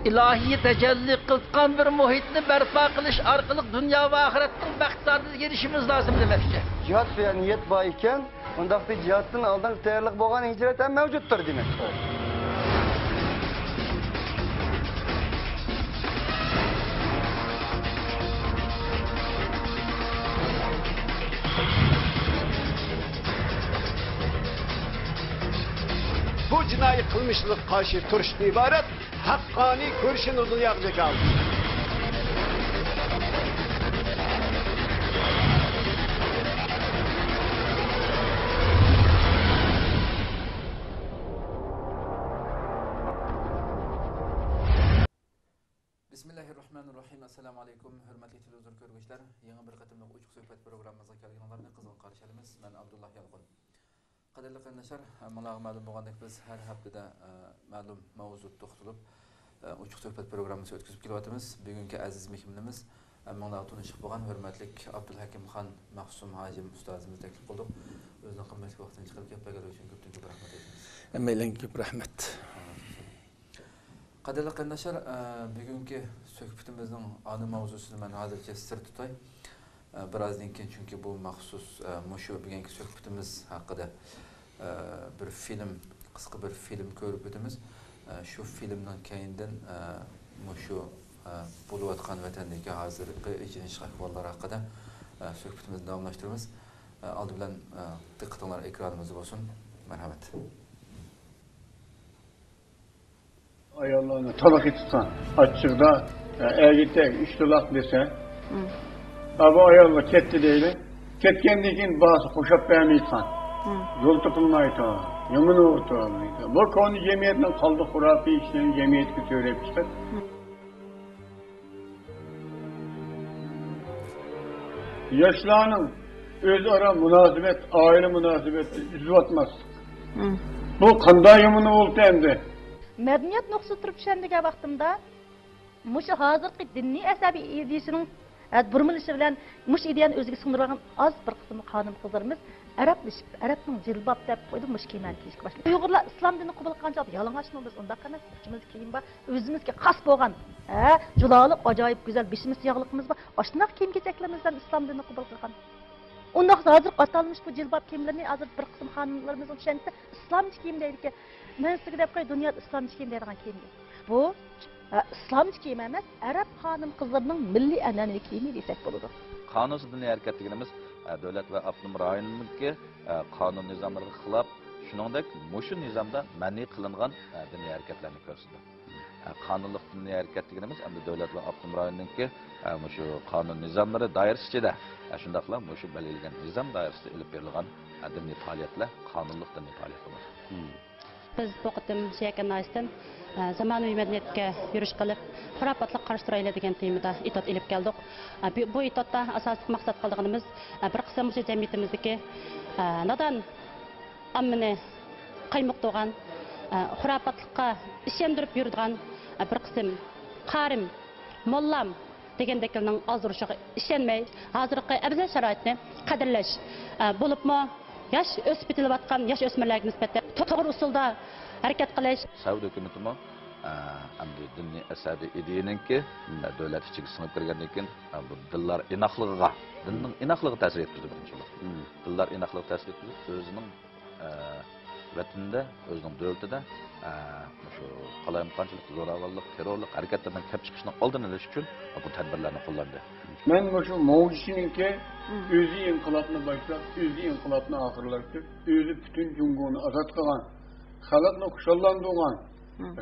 ilohiy tajalli qilgan bir muhitni barpo qilish orqali dunyo va oxiratning baxt saodatiga erishishimiz lozim demoqchi. Jihad degan niyat bor ekan, undaqda jihaddan oldin tayyorlik bo'lgan hijrat ham mavjuddir demak. Bu cinayi kılmışlık karşı turştu ibaret, hakkani kurşun uzun yakacak aldı. Bismillahirrahmanirrahim. Assalamu alaikum. Hürmetli televizyon görgüçler. Yeni bir katımlık uçuk sohbet programımıza gelgenlerini kızgın karşılayımız. Ben Abdullah Yalqın. Qadirli qardoshlar, mana ma'lum bo'lgandek biz har haftada ma'lum mavzu to'xtalib uchuq suhbat programmasi o'tkazib kelyapmiz. Bugungi aziz mehmonimiz mana tanishib bo'lgan hurmatli Abdulhakimxon Mahsum Hojim ustozimiz taklif qildik. O'zining qimmatli vaqtini chiqarib gaplagani uchun ko'p rahmat aytamiz. Maylang ko'p rahmat. Qadirli qardoshlar, bugungi suhbatimizning ana mavzusini men hozircha sir tutay. Birazdan keyin chunki bu maxsus mushu bugungi suhbatimiz haqida bir film, qisqa bir film ko'rib o'tamiz. Shu filmdan keyindan mushu bo'layotgan vatandagi hozirgi ijtimoiy ahvollar haqida suhbatimizni davomlashtiramiz. Oldi bilan diqqatinglar ekranimizda bo'lsin. Marhamat. Ayollarni talaqi tutsan, açıqda ergitek 3 talaq dese, bu ayollar ketdi deyli. Ketkendan keyin bazı qo'shab bermaydigan. Yo'l topilmaydi. Yomon o'rtaydi. Bu konu cemiyetning qoldi xurafiy ishlarni cemiyetga söylep chiqib. Yoshlarning o'zaro munosabat, oila munosabati uzatmas. Bu qanday yomon bo'ldi endi? Medeniyet noktası turib tushundigan vaqtimda mushu hozirgi diniy asabiy ideyasining burmilishi bilan mush ideyani o'ziga singdirib olgan az bir qism xonim qizlarimiz arablashib, arabning jilbob deb qo'ydi, mush kiyimlarni kiyishga boshladi. Uyg'urlar islom dinini qabul qilgancha yalang'ochmi biz undaq emas, uchimiz kiyim bor, o'zimizga xos bo'lgan, juloliq, ajoyib go'zal beshimiz yog'liqimiz bor. Ashunaq kiyim-kechaklarimizdan islom dinini qabul qilgan. Undaq hozir atalmış bu jilbob kiyimlarni hozir bir qism xonimlarimiz tushunsa, islomcha kiyim deydi. Men sizga deb qo'y, dunyoda islomcha kiyim deydigan kiyim. Bu islomcha kiyim emas, arab xonim qizlarining milliy an'anaviy kiyimi desak bo'ladi. Qanunsuz diniy harakat deganimiz davlat va avtonom rayonlarga qonun nizomlariga xilof, shuningdek, mushu nizomda ma'ni qilingan diniy harakatlarni ko'rsatadi. Qonunli diniy harakat deganimiz endi davlat va avtonom rayonlarga mushu qonun nizomlari doirasida, shundaqla mushu belgilangan nizom doirasida olib berilgan diniy faoliyatlar qonunli diniy faoliyatlar. Biz bu qatim Şekanay'dan zamonaviy madaniyatga yurish qilib, xurofotlik qarshi turaylik degan temada itot ilib keldik. Bu itotda asosiy maqsad qilganimiz bir qism mush jamiyatimizdagi nadan ammani qaymoq to'g'an, xurofotlikqa ishondirib yurgan bir qism qarim, mollam degandeklarning ozdirishiga ishonmay, hozirgi abzal sharoitni qadrlash bo'libmi yaş o'sib ketilayotgan yaş o'smirlarga nisbatan to'g'ri usulda harakat qilish. Saud hukumatimi endi diniy asabiy ideyaniki davlat ichiga singib kirgandan keyin bu dillar inoqligiga, dinning inoqligi ta'sir etdi birinchi bo'lib. Dillar inoqligi ta'sir etdi, o'zining vatanida, o'zining davlatida shu qalayimqanchilik, zo'ravonlik, terrorlik harakatlardan kelib chiqishning oldini olish uchun bu tadbirlarni qo'llandi. Men shu mavjudinki o'zi inqilobni boshlab, o'zi inqilobni oxirlashtirib, o'zi butun Jungoni ozod qilgan, xalqni xushallantirgan,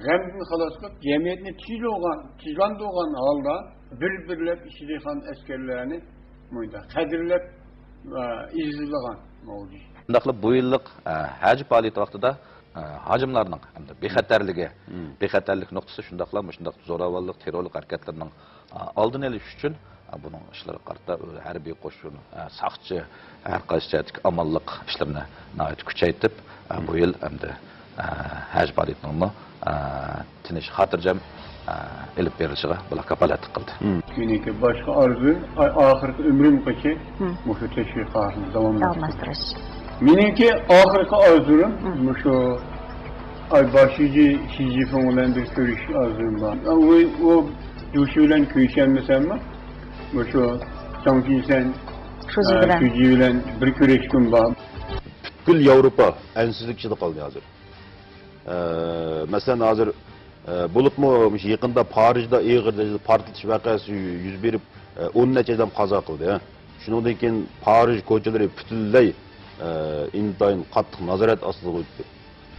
g'amdan xalos qilib, jamiyatni tijlantirgan holda bir-birlab ishlaydigan askarlarni bunda qadrlab izlagan mavjud. Shundaqla bu yillik haj faoliyati vaqtida hajimlarning hamda bexatarlik nuqtasi shundaqla zo'ravonlik, terrorlik harakatlarining oldini olish uchun buning ishlari qarta harbiy qo'shin, saqchi, har qaysi amallik ishlarini nihoyat kuchaytirib, bu yil hamda haj faoliyatining tinish xotirjam elib berilishiga bular kapolatlik qildi. Meniki boshqa orzu oxirgi umrimgacha mushu tashviqotni davomlashtirish. Meniki oxirgi orzuim mushu ay başıcı Xi Jinping bilen bir görüş arzum var. O duşu bilen köyüşenmesen mi? Şu Changqing Xi bilen bir görüşküm var. Bütün Avrupa ensizlik içinde kaldı hazır. Mesela hazır bulup mu yakında Paris'de İğir'de partiliş vakası yüz verip 10 neçe adam kaza kıldı. Şundan keyin Paris koçaları bütünley intayın qattiq nazorat ostida qo'yibdi.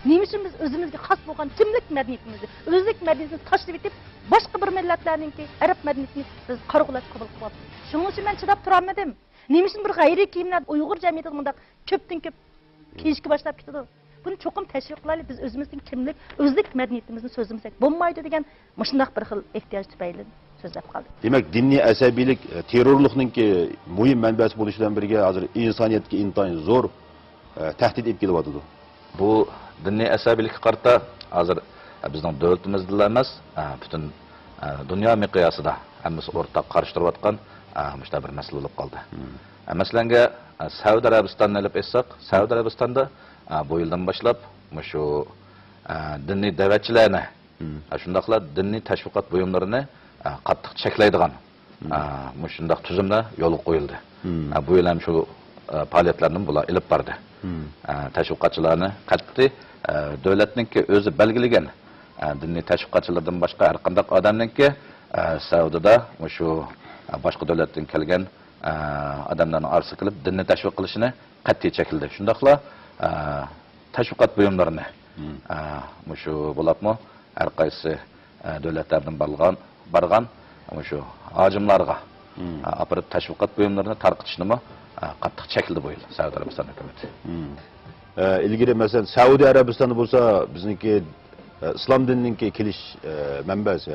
Nima uchun biz o'zimizga xos bo'lgan kimlik madaniyatimizni, o'zlik madaniyatini tashlab etib, boshqa bir millatlarningki arab madaniyatini biz qarg'ulab qabul qilyapmiz. Shuning uchun men chidab turolmadim. Nima uchun bir g'ayriy kiyimlar Uyg'ur jamiyatida bunday ko'pdan ko'p kiyishga boshlab ketdi? Buni cho'qim tashviq qilaylik, biz o'zimizning kimlik, o'zlik madaniyatimizni so'zimsak bo'lmaydi degan shunday bir xil ehtiyoj tufayli so'zlab qoldik. Demak, diniy asabiylik terrorlikninki muhim manbasi bo'lishi bilan birga hozir insoniyatga intayin zo'r tahdid etib kelyapti. Bu diniy asabiylikka qarata hozir bizning davlatimizda emas, butun dunyo miqyosida hammasi o'rtaq qarshi turayotgan mushta bir masala bo'lib qoldi. Masalanga Saudiya Arabistonini olib aytsak, Saudiya Arabistonda bu yildan boshlab shu diniy da'vatchilarni, shundaqla diniy tashviqot buyumlarini qattiq cheklaydigan shundaq tuzumlar yo'lga qo'yildi. Bu yil ham shu faoliyatlarni bular ilib bordi. Tashviqotchilarni qattiq davlatninki o'zi belgilagan diniy tashviqotchilardan boshqa har qanday odamninki Saudiyada shu boshqa davlatdan kelgan odamlarni orsi qilib dinni tashviq qilishini qat'iy chekildi. Shundaqla tashviqot buyumlarini shu bo'libmi har qaysi davlatlardan bargan shu hojimlarga apirib tashviqot buyumlarini tarqitishni qattiq chekildi bu yil Saudiya Arabiston hukumati. İlgili mesela Saudiya Arabistonda bo'lsa bizniki islom dinininki kelish manbasi.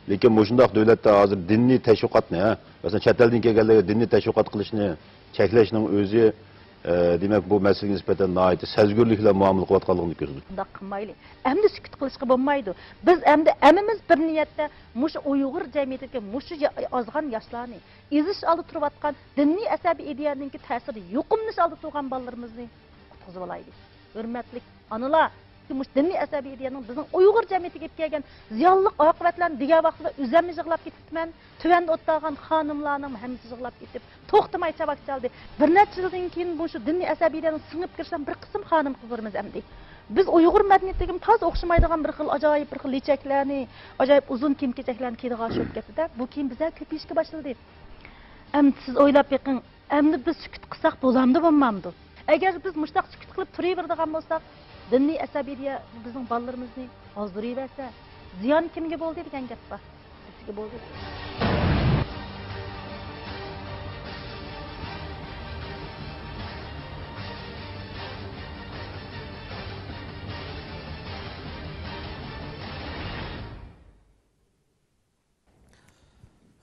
Lekin mushundaq davlatda hozir diniy tashviqotni, masalan chet eldan kelganlarga diniy tashviqot qilishni cheklashning o'zi demak bu masalaga nisbatan nihoyat sezgurlik bilan muomala qilayotganligini ko'rsatadi. Bunday qilmayli. Endi sukut qilishga bo'lmaydi. Biz endi amimiz bir niyatda mush Uyg'ur jamiyatiga mush ozg'an yoshlarni ezish oldi turayotgan diniy asabiy ideyaninki ta'siri yuqumnish oldi turgan bolalarimizni qutqizib olaylik. Hurmatli onalar, mush diniy asabiy ideyaning bizning Uyg'ur jamiyatiga kelgan ziyonli oqibatlarni degan vaqtda o'zimni yig'lab ketibman. Tuvanda o'tgan xonimlarning hammasi yig'lab ketib, to'xtamay chavak chaldi. Bir necha yildan keyin bu shu diniy asabiy ideyaning singib kirishdan bir qism xonim qizlarimiz hamdi. Biz Uyg'ur madaniyatiga toz o'xshamaydigan bir xil ajoyib bir xil lechaklarni, ajoyib uzun kiyim-kechaklarni kiydigan sho'p ketdi-da. Bu kiyim bizga ko'payishga boshladi. Endi siz o'ylab beqing, endi biz sukut qilsak bo'lamdi, bo'lmamdi. Agar biz mushtaq sukut qilib turaveradigan bo'lsak, diniy asabiya bizning bolalarimizni ozdiraversa, ziyon kimga bo'ldi degan gap bor. Sizga bo'ldi.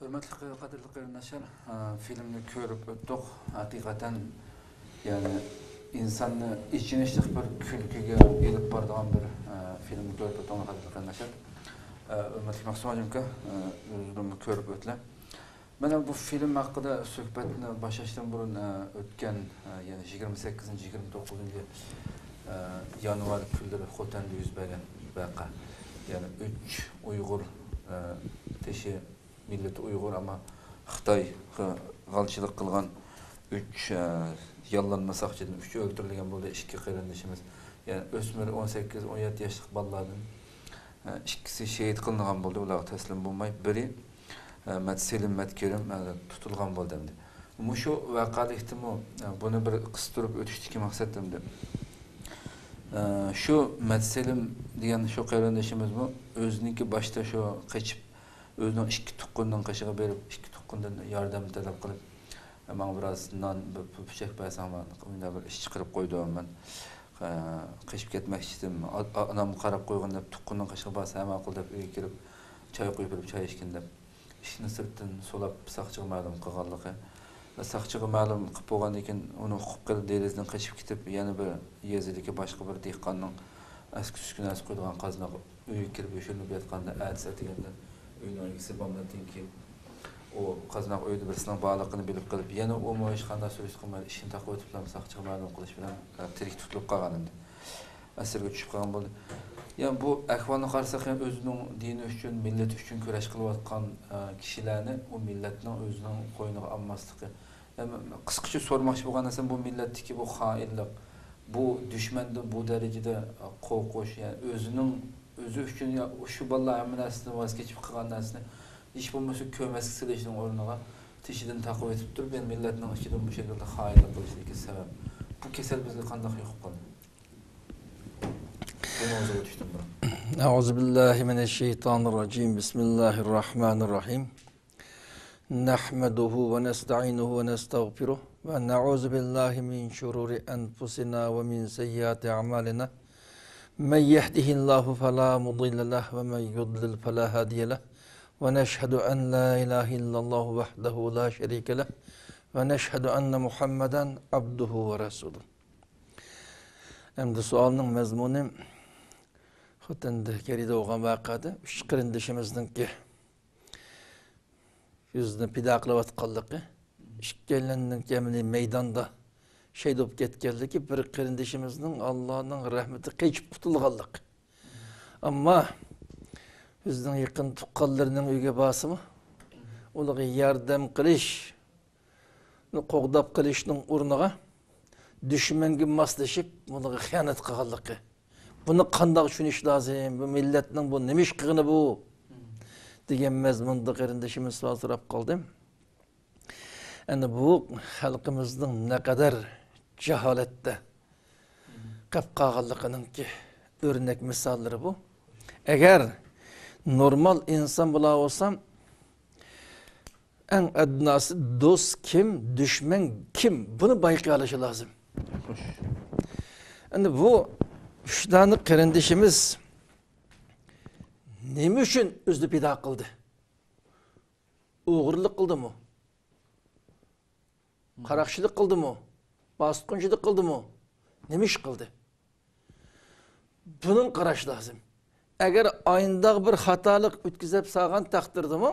Hürmetli qadrli qarindoshlar, filmni ko'rib o'tdik. Haqiqatan yani insanni ichinishlik bir kulkiga elib boradigan bir filmni ko'rib o'tdik qadrli qarindoshlar. Hurmatli Maqsum hojimka, o'zimni ko'rib o'tdilar. Mana bu film haqida suhbatni boshlashdan burun o'tgan yani 28-29 yanvar kunlari Xotanda yuz bergan vaqa. Yani 3 Uyg'ur teshi milleti Uyg'ur ama Xitoy g'alchilik qilgan 3 yollanma saqchidan 3 o'ldirilgan bo'ldi, 2 qarindoshimiz. Yani o'smir 18-17 yoshlik bolalardan ikkisi shahid qilingan bo'ldi, ular taslim bo'lmay, biri Selim Matkerim tutilgan bo'ldi endi. Mushu vaqalikdimi buni bir qistirib o'tishdagi maqsadimdi. Shu Selim degan shu qarindoshimizmi o'ziniki boshda shu qochib o'zining 2 tuqqundan qishig'i berib 2 tuqqundan yordam talab qilib men biroz non pichak bersanmi unda bir ish chiqarib qo'ydim men qishib ketmoqchi edim onam qarab qo'ygan deb tuqqundan qishig'i bersa ham aql deb uyga kirib choy qo'yib berib choy ichgan deb ishni sirtdan so'lab saqchiga ma'lum qilganligi saqchiga ma'lum qilib bo'lgandan keyin uni o'qib qilib derazdan qochib ketib yana bir yezidagi boshqa bir dehqonning askus qo'ygan qaznaga uyga kirib yashirinib yotganda atsa deganda uyning ikisi bomladan keyin o qaznaq uyda birisining bog'liqini bilib qilib yana u moyish qanday surish qilmay ishini taqib o'tib saqchiga ma'lum qilish bilan tirik tutilib qolgan edi. Asirga tushib qolgan bo'ldi. Yani bu ahvalını qarsak yani özünün dini üçün, millet üçün köreş kılıp atkan kişilerini o milletinin özünün koyunu almaslığı. Yani kıskıca sormakçı bu kanasın bu milletteki bu hainlik, bu düşmende bu derecede korkuş yani özü üçün ya şu vallahi eminasını vazgeçip kılanasını hiç bulması kömesk silişinin orununa tişiden takip etip durup yani milletinin içiden bu şekilde hainlik kılıştaki sebep. Bu kesel bizde kandak yok kaldı. أعوذ بالله من الشيطان الرجيم بسم الله الرحمن الرحيم نحمده ونستعينه ونستغفره ونعوذ بالله من شرور أنفسنا ومن سيئات أعمالنا من يهده الله فلا مضل له ومن يضلل فلا هادي له ونشهد أن لا إله إلا الله وحده لا شريك له ونشهد أن محمدا عبده ورسوله. Hem de sualının mezmunu Xotanda geride oğan vaqada üç qirindishimizning ki yüzünü pidaqlab atqanligi ikkalanning jamili maydonda şey bo'lib ketganligi bir qirindishimizning Allohning rahmati qechib qutulganligi. Ammo bizning yaqin tuqqanlarining uyga bosimi ularga yordam qilish, qo'g'dab qilishning o'rniga düşmanga moslashib, ularga xiyonat qilganligi. Bunu qanday tushunish lozim? Bu millatning bu nima ish qilgani bu? Degan mazmunda qarindishimiz so'rab qoldim. Endi bu xalqimizning naqadar jaholatda qolib qolganligining o'rnak misollari bu. Agar normal inson bo'la olsam, eng adnasi do'st kim, düşman kim? Buni bayqay olishi lozim. Endi bu Şudanı qirindishimiz nima uchun o'zini pido qildi? O'g'irlik qildimi? Qaraqchilik qildimi? Bosqinchilik qildimi? Nima ish qildi? Bunun qarash lozim. Agar oyinda bir xatolik o'tkazib salgan taqdirdami,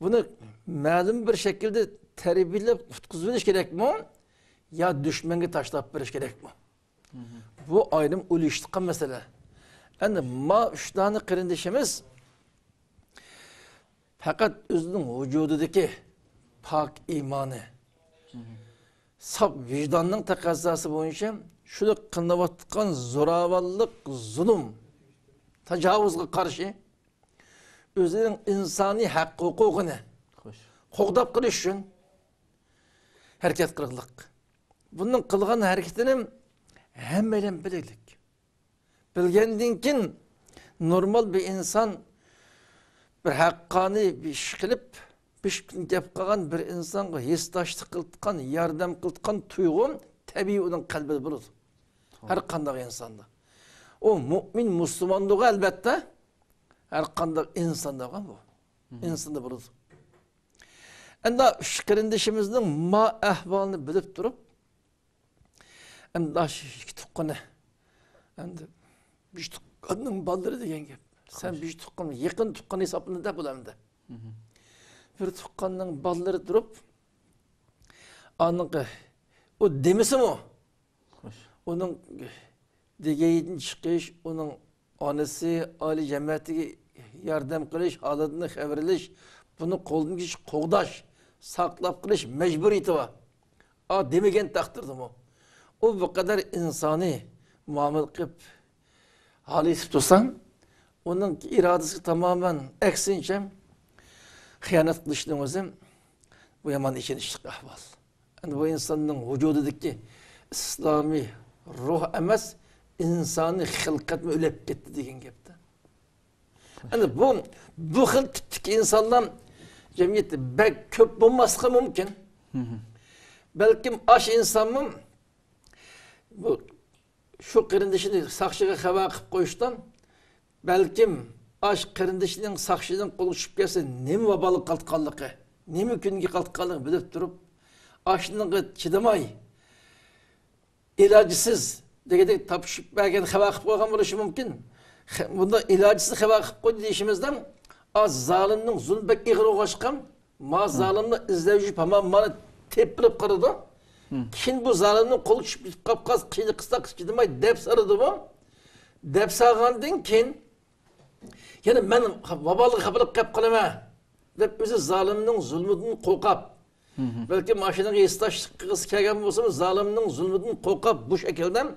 buni ma'lum bir shaklda tarbiyalab qutqizib berish kerakmi? Ya düşmanga tashlab berish kerakmi? Bu ayrım uluştukan mesele. Yani ma üç tane qirindishimiz fakat özünün vücududaki pak imanı, saf vicdanның taqazzası boyunca şunu qınlavatkan zoravallık, zulüm, tecavüzge karşı özünün insani hakkı hukukunu qo'g'dab qilish uchun harakat qilganlik. Bunun qilgan hareketinin hemelen bilelik. Bilgendinkin normal bir insan bir hakkani bir iş kılıp bir gap qilgan bir insonga hesdaşlık qilgan, yordam qilgan tuyg'un tabiiy uning qalbida bo'ladi. Har qanday insonda. O mu'min musulmonligi albatta har qanday insonda bu. İnsonda bo'ladi. Endi shu qirindishimizning ma ahvolini bilib turib hem daha iki tuqqanı, endi bir tuqqanning balları degan gap. Sen bir tuqqan, yaqin tuqqan hesabını da bulamda. Bir tuqqanning balları durup, anıqı, o demisi mi? Onun degeydin çıkış, onun anısı, ali cemiyetiga yardım qilish, haladını xabarlash, bunu qo'ldan kechish, qo'g'dash, saqlab qilish mecburiyati var. A demegen taqdirdi mu? O bu kadar insani muamele kıp halisi tutsan, onun iradesi tamamen eksince hıyanet kılıştığımızı bu yaman için işlik ahval. Yani bu insanın vücudundaki İslami ruh emez, insani hılkat mı ölüp gitti diyen gepti. Yani bu hıl tipteki insanlar cemiyette belki köp bulması mümkün. Belki aş insan mı? Bu şu qirindishini saqchiga xabar qilib qo'yishdan balkim ash qirindishining saqchidan qo'li tushib kelsa nima vaboli qaltqanligi, nima kunga qaltqanligi bilib turib, ashniga chidamay ilojisiz degandek topishib bergan xabar qilib qo'ygan bo'lishi mumkin. Bunda ilojisiz xabar qilib qo'ydi deyishimizdan az zolimning zulmbek ig'ir o'g'ashqan, ma zolimni izlovchi hamon mana tepilib qaradi. Kim bu zalimnin kolu çıkıp kapkaz kıyını kısa kıskıdımay dep sarıdı bu. deb salgandan keyin yana men vabalga xabarlab qilib qolaman deb o'zi zolimning zulmidan qo'rqab balki mashinaga istashlik qilgisi kelgan bo'lsa zolimning zulmidan qo'rqab bu shakldan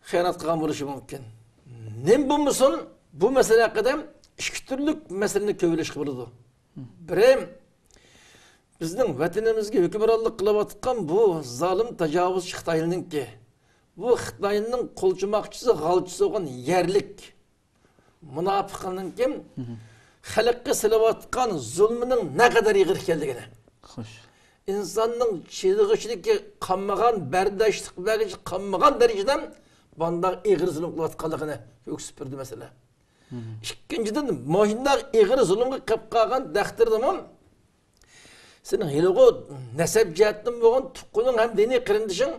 xiyonat qilgan bo'lishi mumkin. Nem bo'lmasin bu masala haqida ikki turli masalani ko'rilish qiladi. Birim bizning vatanimizga hukmronlik qilayotgan bu zolim tajovuzchi Xitoyninki. Bu Xitoyning qo'lchimoqchisi, g'alchisi bo'lgan yerlik munofiqning kim xalqqa silayotgan zulmining ne kadar yig'ir ekanligini. Xo'sh. İnsanning chig'ishlikka qanmagan, bardoshlik qilmagan, qanmagan darajadan bunday ig'ir zulm qilayotganligini ko'ksib turdi mesela. İkinchidan, mo'yinlar ig'ir zulmga qilib qolgan daqtirdimi? Sening hiligo nasab jihatdan bo'lgan tuqqaning ham diniy qirindishing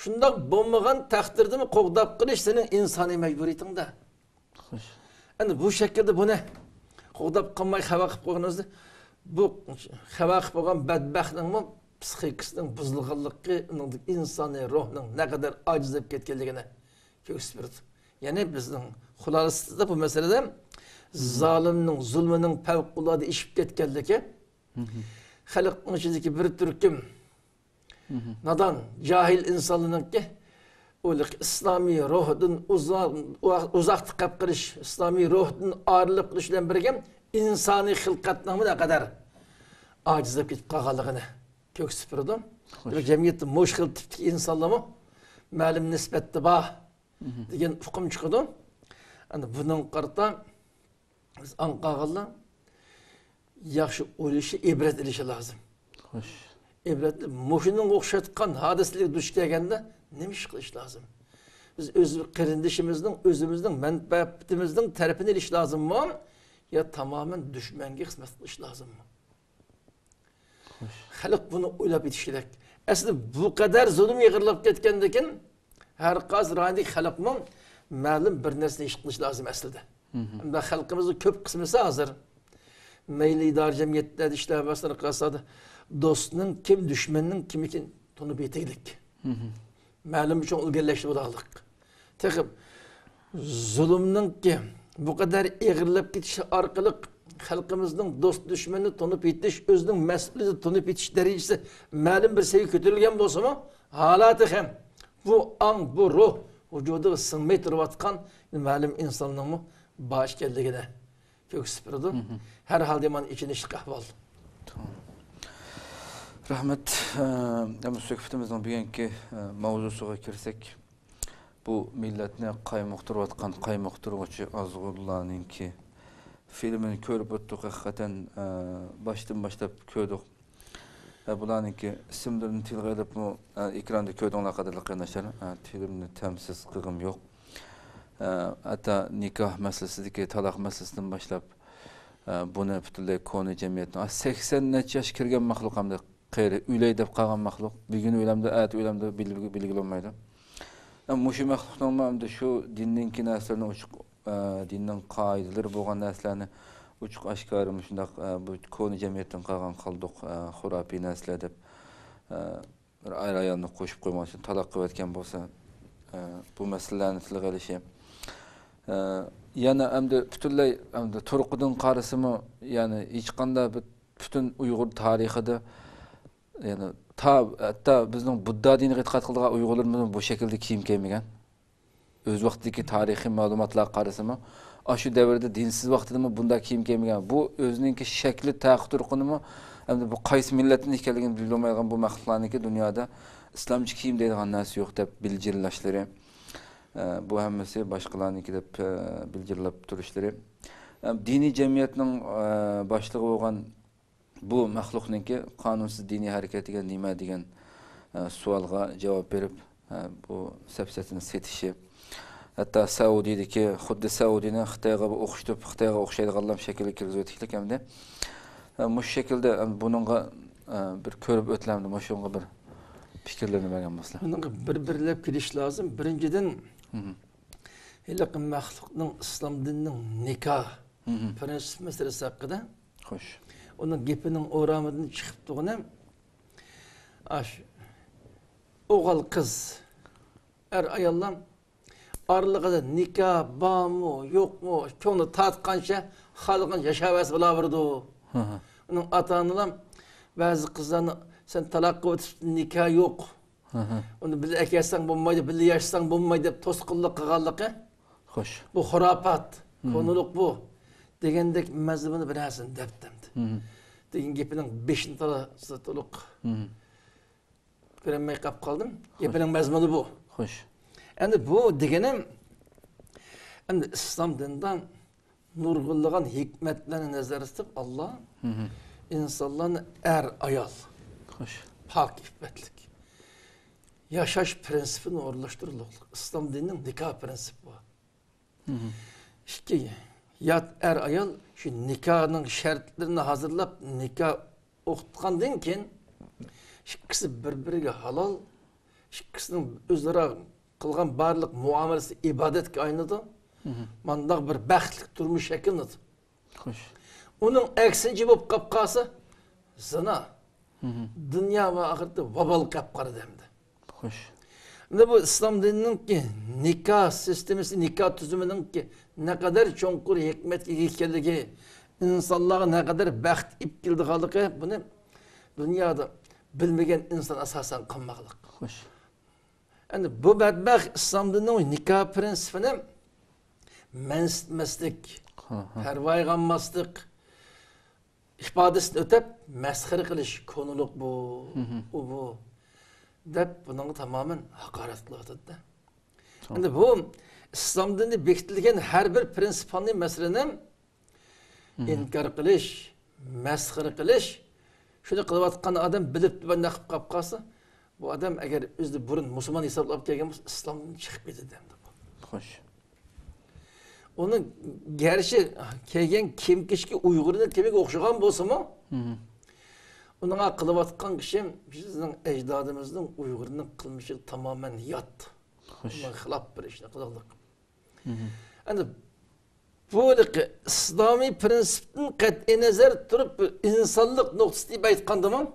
shundoq bo'lmagan taqdirdimi qo'g'dab qilish sening insoniy majburiyatingda. Xo'sh. Endi bu shaklda buni qo'g'dab qilmay xabar qilib qo'yganingizda bu xabar qilib qo'ygan badbaxtning psixikasining buzilganligi, insoniy ruhning ne kadar ojiz bo'lib ketganligini ko'rsatib berdi. Ya'ni bizning xulosasida bu masalada zolimning zulmining favqulodda ishib ketganligi xalqning ichidagi bir turkum nadan jahil insonlarningki o'lik islomiy ruhdan uzoqlik qilib qilish, islomiy ruhdan ayrilib qilish bilan birga insoniy xilqatning ne kadar ojiz bo'lib ketib qolganligini ko'rsatib berdi. Demak, jamiyatda mushkil tipdagi insonlarmi ma'lum nisbatda bor degan hukm chiqadi. Endi buning qarta biz anqag'anlar yaxshi o'ylashi, ibrat ilishi lozim. Xo'sh. İbret, muhinin o'xshatgan hadislik duch kelganda nima ish qilish lozim? Biz o'z qarindishimizning, o'zimizning manfaatimizning tarafini ilish lozimmi? Ya tamamen dushmanga xizmat qilish lozimmi? Xalq buni o'ylab yetish kerak. Aslida bu qadar zulm yig'irlab ketgandan keyin har qaysi rayondagi xalqmi ma'lum bir narsani ish qilish lozim aslida. Unda xalqimizning ko'p qismi hozir mayli idora jamiyatda ishlar başları qilsa dostning kim, düşmanning kim ekan tunib yetaylik. Ma'lum uchun ilgirlashib o'raylik. Texib zulmning ki bu kadar ig'irlab ketishi orqali xalqimizning do'st dushmanni tunib yetish, o'zining mas'uliyatini tunib yetish darajasi ma'lum bir seviyaga ko'tarilgan bo'lsa-mu, holati ham bu ang, bu ruh vujudiga singmay turayotgan ma'lum insonning bosh kelligida ko'ksib turadi. Her halde man içinishlik ahvol. Rahmat. Ama suhbatimizning bugungi mavzusiga kirsak, bu millatni qaymoqtirayotgan qaymoqtiruvchi azg'urlarningki filmini ko'rib o'tdik, haqiqatan boshdan boshlab ko'rdik. Bularningki ismlarini tilga olib ekranda ko'rdinglar qadrli qarindoshlar. Filmni tamsiz qilg'im yo'q. Hatta nikoh masalasidagi taloq masalasidan boshlab buni butunlay koni jamiyatni 80 necha yosh kirgan maxluq hamda qayri uylay deb qolgan maxluq bugun o'ylamda o'ylamda bilgilolmaydi. Mushu maxluqning hamda shu dinning narsalarni ochiq dinning qoidalari bo'lgan narsalarni ochiq oshkor shundoq bu koni jamiyatdan qolgan qoldiq xurafiy narsalar deb ayolni qo'shib qo'ymoq uchun taloq qilayotgan bo'lsa bu masalalarni tilga olishi yana hamda butunlay hamda turqidan qarasimi, ya'ni hech qanday butun Uyg'ur tarixida ya'ni hatta bizning Budda diniga e'tiqod qilgan Uyg'urlarimiz bu shaklda kiyim kiymagan. O'z vaqtidagi tarixiy ma'lumotlar qarasimi, shu davrda dinsiz vaqtida bunday kiyim kiymagan. Bu o'zininki shakli turqinimi, hamda bu qaysi millatning ekanligini bilolmaydigan bu maxluqlarniki dunyoda islomchi kiyim deydigan narsa yo'q deb bildirlashlari. Bu hammasi boshqalarniki deb bildirlab turishlari. Diniy jamiyatning boshlig'i bo'lgan bu maxluqningki qonunsiz diniy harakatiga nima degan savolga javob berib, bu safsatini setishi. Hatta Saudiyadagi xuddi Saudiyani Xitoyga o'xshatib, Xitoyga o'xshaydiganlar shaklga kirgizib o'tishlik hamda bu shaklda buningga bir ko'rib o'tlamdi, shunga bir fikrlarni bergan bo'lsa. Buningga bir-birlab kirish lozim. Birinchidan hiliq maxluqning islom dinining nikoh prinsip masalasi haqida. Xo'sh. Onun gepining o'ramidan chiqib turgan o'g'il qiz ayollar aralığında nikah var mı yok mu çoğunu tatkança halkın yaşavası bulaverdi. Onun ata-analam bazı kızlarını sen talak kılıp nikah yok. Onu bile ekersen bulmaydı, bile yaşsan bulmaydı dep tosqunluq qilganligi. Xo'sh. Bu xurofat, konuluq bu. Degandek mazmunini bilasan debdimdi. Degan gapining 5-chi talasi to'liq ko'rolmay qolib qoldim. Gapining mazmuni bu. Xo'sh. Endi bu deganim endi islom dinidan nurg'unlagan hikmatlarni nazarda tutib Alloh insonlarni ayol Xo'sh. pak iffetlik yaşaş prensipini orlaştırılır. İslam dininin nikah prensibi var. İşte yat ayol şu nikahının şartlarını hazırlap nikah okutkandan keyin ikisi birbiriga halal, ikisinin özlere kılgan barlık muamelesi ibadetke aynadı. Mandaq bir baxtlik turmuş şekilnidir. Xo'sh. Onun eksinci bolup kapkası zina. Dünya ve ahirette vabal kapkarı demdi. Xo'sh. Şimdi bu İslam dininin ki nikah sistemisi, nikah tüzümünün ki ne kadar çonkur hikmet ekanligi, insanlara ne kadar baxt ip keldiganligi bunu dünyada bilmegen insan asasen qilmoqlik. Xo'sh. Endi bu bedbaxt İslam dininin nikah prensipini mensitmaslik, pervay qilmaslik, ifadesini ötep mesxir qilish konuluq bu, bu. Dep bunun tamamen hakaret kılıqdı. Şimdi bu İslam dininde bekitilgen her bir prinsipani meselenin inkar kılış, mesxir kılış, şöyle kılıvatkan adam bilip ben ne yapıp kapkası, bu adam eğer özde burun Müslüman hesaplayıp gelgen İslam'dan çıkıp gitti demdi. Xo'sh. Onun gerçi kelgen kim kişi Uygur'un kemik okşagan bolsa mı? Onunla kılıvatkan kişi bizden ecdadımızın Uygur'un kılmışı tamamen yat. Ondan xilap bir işine kılalık. Yani böyle İslami prensipten kat'i nazar turup insanlık noktası deyip aytkandı mı?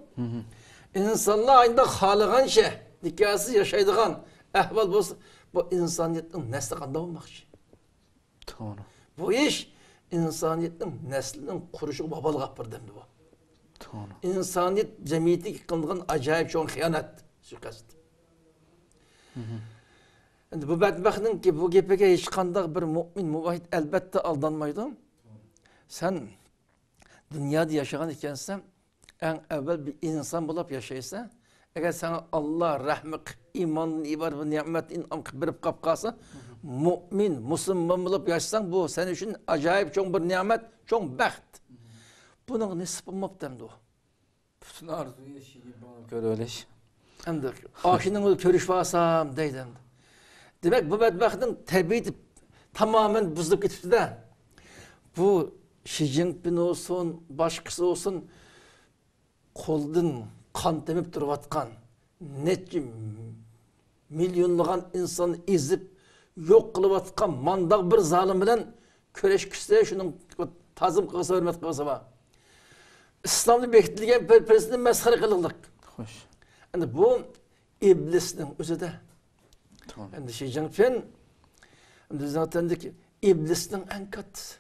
İnsanlığa aynı halıgan şey, nikahsız yaşaydıgan ahval bolsa bu insaniyetin nesli kanda olmakçı. Doğru. Bu iş insaniyetin neslinin kuruşu babalık yapır demdi bu. Doğru. İnsaniyet cemiyeti kıldığı acayip çoğun hıyanet suikast. Şimdi bu bedbaxtın ki bu gepege hiç kandak bir mümin muvahhid elbette aldanmaydı. Sen dünyada yaşayan ikensen en evvel bir insan bulup yaşaysa eğer sana Allah rahmet, iman, ibar ve nimet inam birip kapkasa mümin, Müslüman bulup yaşasan bu senin için acayip çok bir nimet, çok baxt. Bunun nispi moptemdi o. Bütün arzuyu yaşayıp bana göre öyle iş. Hem de aşının körüş varsam deydim. Demek bu bedbaxtın tabiati tamamen buzulup gitmişti de. Bu Xi Jinping olsun, başkası olsun koldan kan demip duruvatkan, netçi milyonlagan insan izip yok kılıvatkan mandak bir zalim bilen köreş küseye şunun tazım kılsa, hürmet kılsa var. İslam'da bekletilgen prensipini mesxir kılırlık. Xo'sh. Yani bu iblisinin özü de. Yani Xi Jinping zaten ki iblisinin en katısı.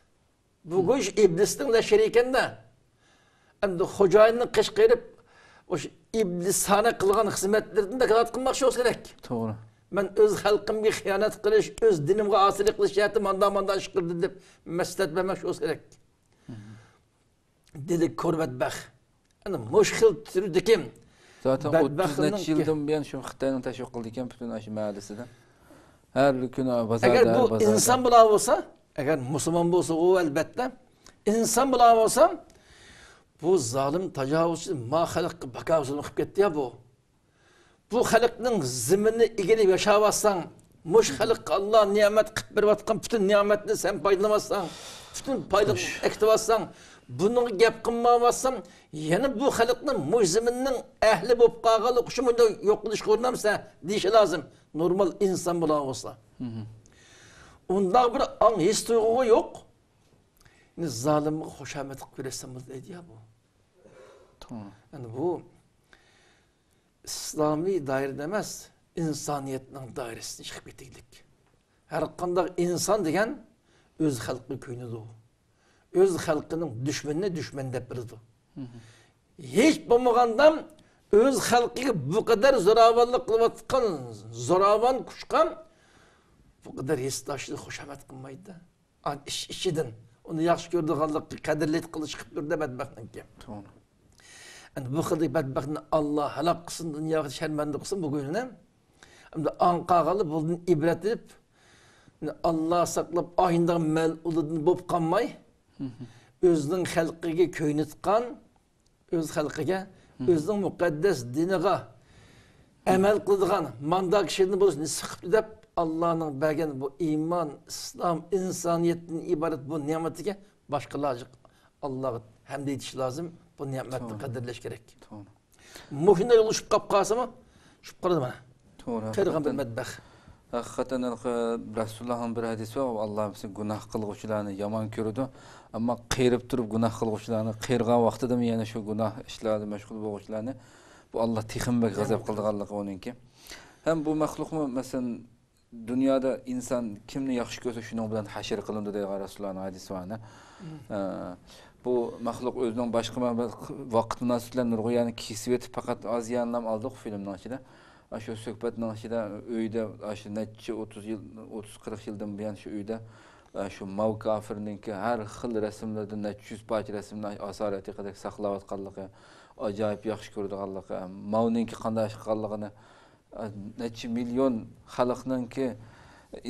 Bu iş iblisinin de şeriken de. Yani hocayının kışkırıp o iblisane kılgan hizmetlerden de kılat kılmak olsa gerek. Doğru. Ben öz halkımga xiyanat qilish, öz dinimga asilik qilish yeti manda şıkırdı deb mesletmemek olsa gerek. Dedik korbetbax. Yani muşkil türdeki Zaten 30 neçə yıldan buyan şu Xitayning təşviq qildigan bütün aşı mahallesidan. Her gün bazarda, eğer bu insan bulağı olsa, eğer Müslüman olsa o elbette, insan bulağı olsa, bu zalim tecavüzçü ma halkı bakavuzunu kıp gitti ya bu. Bu halkının zimini ilgili yaşavazsan, muş halk Allah nimet kıp bir vatkan bütün nimetini sen paylamazsan, bütün paylık ektivazsan, bunun gap qilmavazsan, yani bu halkının muş ziminin ehli bolup qağalı kuşumunda yok qilish ko'rinamsa deyishi lazım. Normal insan bulağı olsa. Onda bir an his tuyguğu yok. Yani zalimlik hoşamet göresemiz deydi ya bu. Yani bu İslami daire demez, insaniyetinin dairesine çıkıp gittik. Her qanday insan degan öz xalqi ko'ynidi. Öz xalqining düşmanini düşman deb biladi. Hech bo'lmaganda öz xalqiga bu kadar zo'ravonlik qilayotgan, zo'ravon kuchqan bu kadar hesdoshlik xushamat qilmaydi. An ichidan uni yaxshi ko'rdiganlikni qadrlayt qilish qilib turdi badbaxtniki. To'g'ri. Endi bu xillik badbaxtni Alloh halok qilsin, dunyoga sharmanda qilsin bu kunini. Endi anqag'ali bundan ibrat edib Allah saqlab ayından mel'uludun bo'lib qolmay, özünün xalqiga ko'ynitgan, öz xalqiga, özünün muqaddas diniga amal qiladigan manda kishini bo'lishni siqibdi deb Allah'ın bergen bu iman, İslam, insaniyetin ibaret bu nimetiga boshqalarga Allah'a hamd etish lazım. Bu nimetni qadrlash kerak. To'g'ri. Muhina yolishib qolib qolsa-mı? Shu qaradi mana. To'g'ri. Qirg'in bir madbax. Hakikaten Resulullah'ın bir hadisi var. Allah bizim günah kılgıçlarını yaman görüdü. Ama qeyrib durup günah kılgıçlarını qeyrgan vaqtida mı yani şu günah işlerdi meşgul bolğuçlarını bu Allah tixinbek gazap kıldığanlığı onunki. Hem bu mahluk mu mesela dünyada insan kimni yaxshi ko'rsa şunun bilan haşir qılındı diye Resulullah'ın hadisi var. Bu mahluk özünün başka vaqt münasibetlerini nurg'uyani kesib etib faqat az yanlam aldık filmning ichida. Aşı söhbetning ichida uyda aşı necha 30-40 yildan buyon shu uyda shu Mav kafirninki har xil rasmlardan necha 100 parcha rasmni asarati qadar saqlayotganligi, ajoyib yaxshi ko'rdiganligi, Mavninki qanday qilganligini necha million xalqninki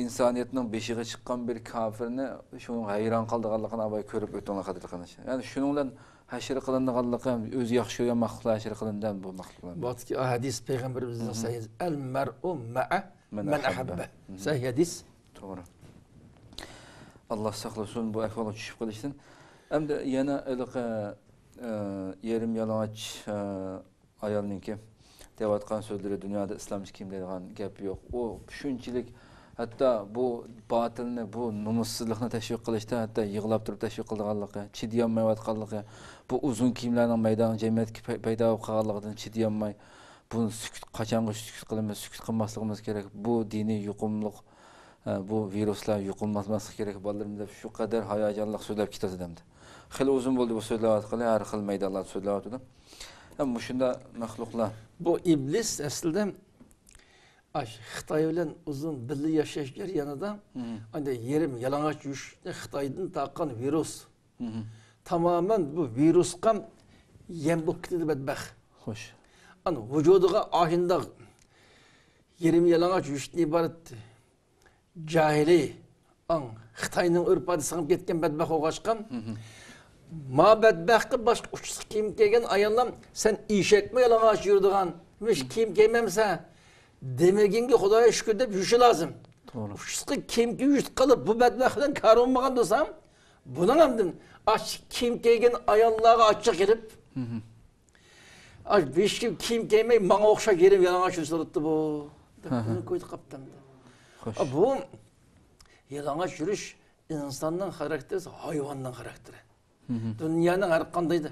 insoniyatning beshiga chiqqan bir kafirni shuni hayron qoldiganligini abay ko'rib o'tgan qadar qilish. Ya'ni shuning bilan haşir kılındığanlığı öz yaxşı görən məxluqlar haşir kılından bu məxluqlar. Batki hadis peyğəmbərimizin sahih el mer'u ma'a men ahabba. Sahih hadis. Doğru. Allah saxlasın bu əhvala düşüb qılışsın. Həm də yana ılıqa yerim yalamaç ayalınki devatqan sözləri dünyada İslamcı kim deyilən gəp yox. O şunçilik hatta bu batılını, bu numussuzluqni təşviq qilishda hatta yığılab turib təşviq qildiganlığı, chidayolmayotganligi, bu uzun kiyimlarning maydon jamiyatga paydo bo'lib qolganligidan chidayolmay, buni qachonga sukut qilamiz, sukut qilmasligimiz kerak. Bu diniy yuqumliq, bu viruslar yuqulmasligi kerak bolalarimiz deb shu qadar hayajonli so'zlab ketadi demdi. Xil uzun bo'ldi bu so'zlar orqali har xil maydonlarda so'zlayotdi. Ham shunda maxluqlar bu iblis aslida Xitoy bilan uzun birga yashash jarayonida anda yerim yalang'och yurishni Xitoydan taqqan virus. Tamamen bu virusga yem bo'lib ketdi badbaxt. Xo'sh. Ana vujudiga ohinda yerim yalang'och yurishni iborat jahiliy Xitoyning urfida singib ketgan badbaxt o'g'ashqan. Ma badbaxtga boshqa uçsuz kiyim kiygan ayollar sen eshakmi yalang'och yurdigan, mish kiyim kiymamsa demeginge Xudoga shukr deb yurishi lazım. To'g'ri. Uçsuz kiyim kiyib qilib bu badbaxtdan ko'rinmagan desam, buning hamdan açık kiyim kiygan ayollarga ochiq kelib, besh kiyim kiymay menga o'xshab yerim yalang'och yuribdi bu. Buni qo'yib qoptamdi. Bu yalang'och yurish insonning xarakteri, hayvonning xarakteri. Dünyanın her qandaydı.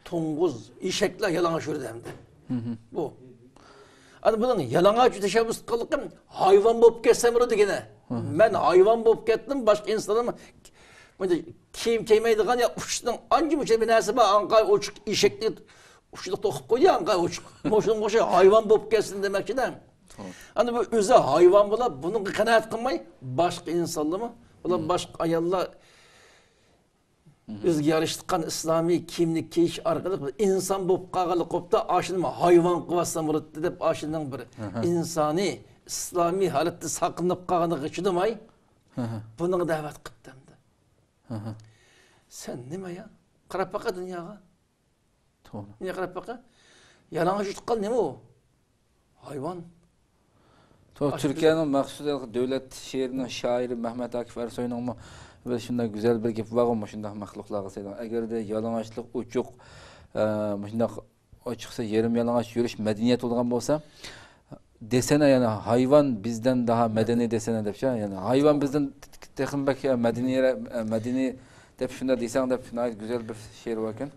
To'ng'iz, eshaklar yalang'och yurdi hamda. Bu. Ana bunun yalang'och tashabbus qilib hayvon bo'lib ketsam degani. Men hayvon bo'lib ketdim, boshqa insonlar mana kiyim kiymaydigan ya uçning ancha-muncha binasi bor, anqay ochiq eshakni uchiga to'qib qo'ydi, anqay ochiq. Mo'shuning o'sha hayvon bo'lib ketsin demoqchidan. Ana bu o'zi hayvon bo'lib, buni qanoat qilmay boshqa insonlarmi, ular boshqa ayollar Özge yarıştıkan İslami kimlik kiyiş arkalık insan bop qağalı qopta aşınma hayvan qıvatsam olup dep aşının bir insani İslami halatda saqınıp qağını qıçıdımay bunun davet qıptamdı. Sen nima ya? Qarab baqa dunyoga. To'g'ri. Niye qarab baqa? Yalang'och tutqan nima o? Hayvan. Türkiye'nin maxsus devlet şehrinin şairi Mehmet Akif Ersoy'ның ve şunda güzel bir gap var ama şunda maxluqlarga saydan. Eğer de yalang'ochlik uçuq, şunda açıksa yerim yalang'och yurish medeniyet olgan bolsa, desene yani hayvan bizden daha medeni desene dep yani hayvan bizden texinbek medeni dep şunda desen dep güzel bir şiir varken.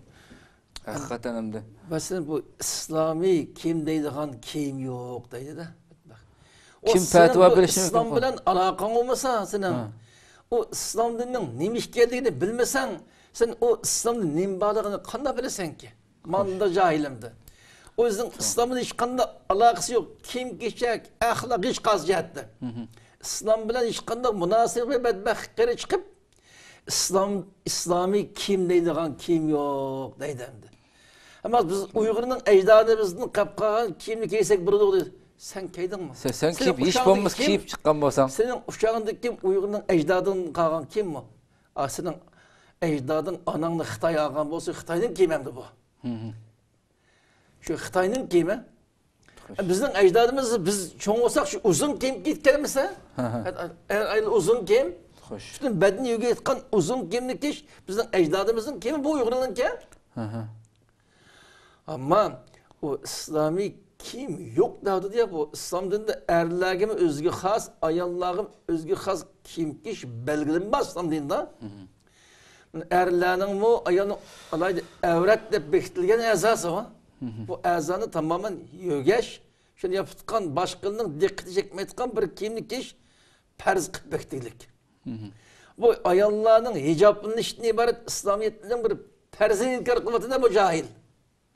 Hakikaten hem de. Mesela bu İslami kim deydiğen kim yok deydi de. Kim senin fatva bu berişi İslam mümkün? bilen alakan olmasa senin o İslam dininin neymiş geldiğini bilmesen sen o İslam'ın neyim bağladığını kanda bilesen ki. Manda cahilimdi. O yüzden İslam'ın hiç kanda alakası yok. Kim geçecek, ahlak hiç kaz cihatte. İslam bilen hiç kanda münasip ve bedbahtlere çıkıp İslami kim deydiğen kim yok deydendi. Ama biz Uygur'un ecdadımızın kapkağı kimlik giysek burada oluyor. Sen keydin mi? Sen kiyip, hiç bombası kiyip çıkan bolsan. Senin uşağındaki kim Uygur'un ecdadın kalan kim mi? Senin ecdadın ananı Xitay algan bolsa Xitay'ın kimemdi bu? Şu Xitay'ın kimi? Bizden ecdadımız biz çoğun olsak şu uzun kim gitkenimizse eğer uzun kim? Bütün bedeni yüge etken uzun kimlik kiş bizden ecdadımızın kimi bu Uygur'un kim? Ama o İslami kim yok davdı diye bu İslam dininde erlergim özgü has, ayallağım özgü has kim kiş belgilenmez İslam dininde. Erlerinin bu ayalın alaydı evret de bektilgen ezası var. Bu ezanı tamamen yügeş. Şöyle yapıtkan başkanının dikkati çekmetken bir kimlik kiş perz bektilik. Bu ayallarının hicabının işine ibaret İslamiyet'in bir perzini inkar kıvveti de bu cahil.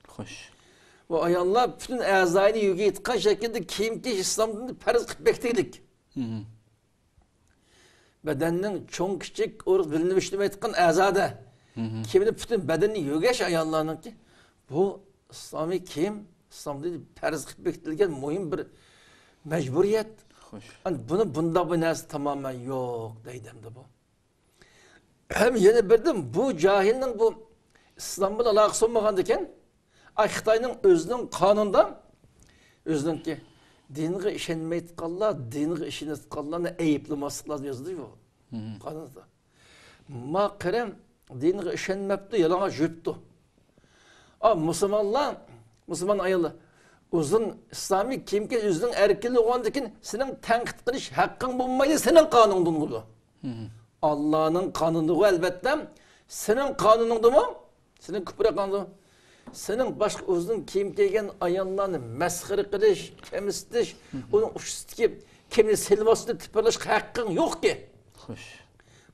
Hoş. Bu ayallar bütün ezayını yüge etken şekilde kim ki İslam'ın perz bektilik. Bedeninin çoğun küçük oruz bilinmiştim etken ezada. Kiminin bütün bedenini yügeş ayallarının ki bu İslami kim? İslam'da perz bektilgen mühim bir mecburiyet. Yani bunu bunda bu nesi tamamen yok deydimdi bu. Hem yine bildim bu cahilin bu İslam'ın alakası olmagan diken Xitay'ın özünün kanunda özünün ki dinge işenmeyip kallar, dinge işenip kallarını eyipleması lazım yazılıyor bu. Kanunda. Ma kerem dinge işenmepti yalana jüttü. Müslüman ayılı uzun İslami kimki özünün erkili olan diken senin tenkit kılış hakkın bulmayı senin kanunun bunu. Allah'ın kanunu elbette senin kanunun mu? Senin küpüre kanunu. Senin başka uzun kimkeygen ayağlarını meskiri kılış, kemistiş, onun uçsuzki kemini selvasını tıpırlış hakkın yok ki. Hoş.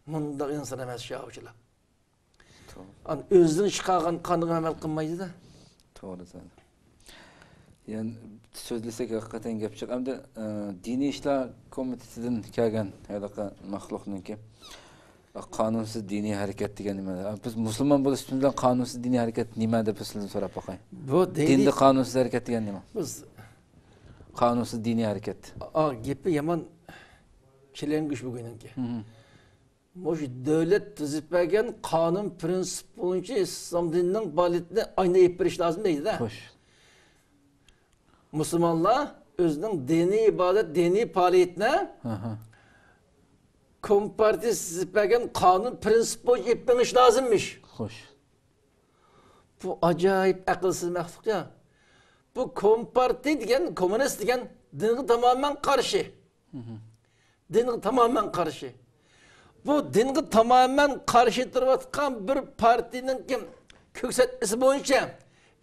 Bunda insan emez şahıcılar. Özünün çıkargan kanunu emel kılmaydı da. Doğru zaten. Yani sözlesek hakikaten yapacak. Hem de dini işler komitesinden kelgen alaka mahluknunki kanunsuz dini hareket degan nima? Biz musulmon bo'lish üstünden kanunsuz dini hareket nima deb sizdan so'rab boqay. Bu dinde kanunsuz hareket degan nima? Biz kanunsuz dini hareket. Gepi yaman çelengüç bugününki. Moş devlet tüzüp bergen kanun prensip boyunca İslam dininin faaliyetine aynı yapış lazım değil de. Hoş. Müslümanlar özünün dini ibadet, dini faaliyetine kompartisi bergen kanun prensip boyunca yapış lazımmış. Hoş. Bu acayip akılsız mahluk ya. Bu komparti diyen, komünist diyen dini tamamen karşı. Dini tamamen karşı. Bu dini tamamen karşı durvatkan bir partinin kim köksetmesi boyunca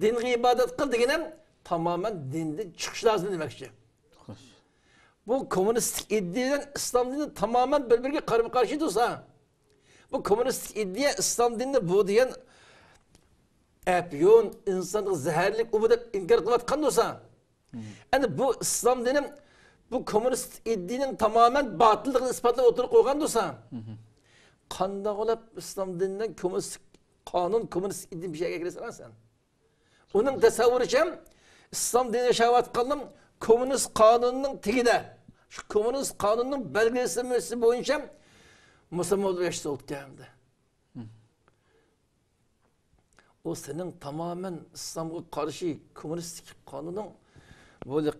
dini ibadet kıl degenen tamamen dinden çıkış lazım demekçi. Bu komünist iddiadan İslam dini tamamen birbirine karşı dursa. Bu komünist iddia İslam dinini bu diyen yapyon insanlık zehirlik umudet inkar kılatkan olsa. Yani bu İslam dinin bu komünist iddianın tamamen batıldığını ispatla oturup koygan olsa. Kanda olap İslam dininden komünist kanun komünist iddian bir şeye gelirsen sen. Onun tesavvur için İslam dinine yaşavat kaldım komünist kanunun tigide. Şu komünist kanunun belgelenmesi boyunca Müslüman olup yaşta olup geldi. O senin tamamen İslam'a karşı komünist kanunun böyle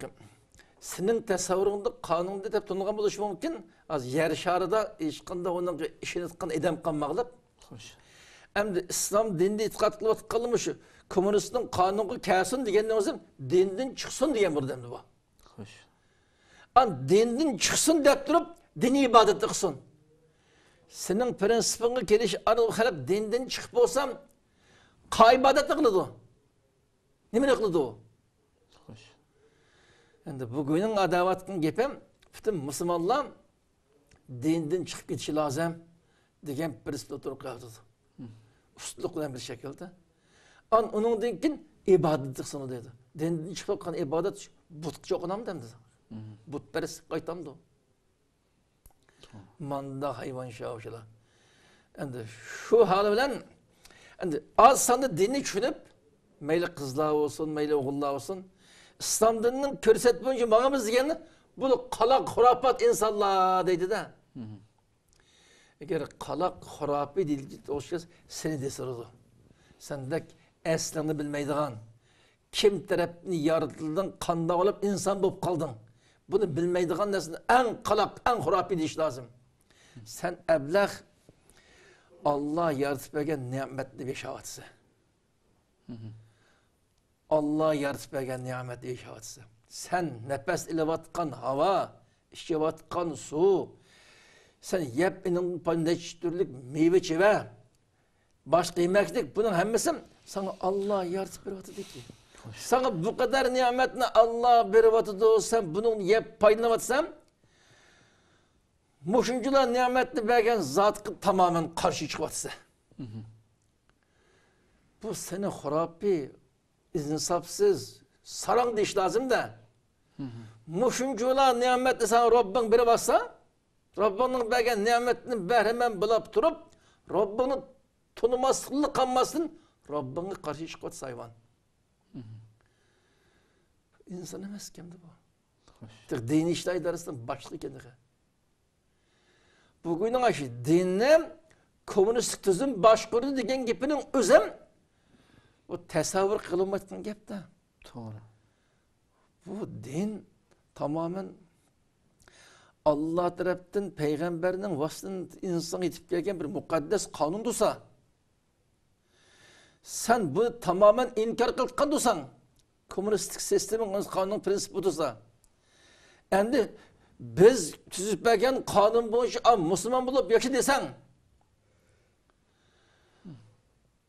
senin tasavvurunda kanunda dep tanıgan buluş mümkün. Az yer şarıda işkanda onun işini tutkan edem kanmağılıp. Hem de İslam dininde itikat kılıp kalmış. Komünistin kanunu kâsın diyen olsun dinden çıksın diyen buradan bu. Hoş. An dinden çıksın deyip durup dini ibadet kılsın. Senin prensipine geliş arı halk dinden çıkıp olsam kaybadet kılıdı. Ne mi kılıdı o? Hoş. Yani bugünün adavatın gepem bütün Müslümanlar dinden çıkıp gitişi lazım degan prinsipte oturup kaldı. Üstlük bilen bir şekilde. Onun dinkin ibadet sonu dedi. Dinden çıkıp kan ibadet butçu okunam demdi. Butperest kaytamdı. Manda hayvan şavşılar. Endi şu hali bilen endi az sandı dini düşünüp meyli kızlar olsun, meyli oğullar olsun İslam dininin körset boyunca bağımız degeni bu kalak hurafat insanlar deydi de. Eğer kalak hurafi deyildi oluşacağız seni de sorudu. Sendek eslini bilmeydiğin kim tarafını yaratıldın, kanda olup insan bulup kaldın. Bunu bilmeydiğin nesini en kalak, en hurafi deyiş lazım. Sen ebleğ Allah yaratıp bergen nimetli bir şahatsı. Allah yaratıp bergen nimetli bir şahatsı. Sen nefes ile vatkan hava, işe vatkan su, sen yep inin neç türlük meyve çeve, başka yemeklik bunun hemmesi sana Allah yaratıp bervatıdı ki. Sana bu kadar nimetini Allah bervatıdı, sen bunun yep paylanıvatsan, muşuncular nimetli bergen zatı tamamen karşı çıkıvatsa. Bu seni hurapi, insafsız, sarang deyiş lazım da. Muşuncular nimetli sana Rabbin biri bassa, Rabbinin bergen nimetini berhemen bulap turup, Rabbini tanımasını kanmasın, Rabbine karşı çıkıvatsa hayvan. İnsan emas kimdi bu? Dini işler idaresinden başlığı kendine. Bugünün aşı dinle komünistik tüzüm başkurdu degen gepinin özüm o tasavvur kılınmasının gep de. Doğru. Bu din tamamen Allah tarafından peygamberinin vasıtını insan yetip gelgen bir mukaddes kanun dursa sen bu tamamen inkar kılkan dursan komünistik sistemin kanun prensibi dursa endi biz tüzüp bergen kanun boyunca Müslüman bulup yaşa desen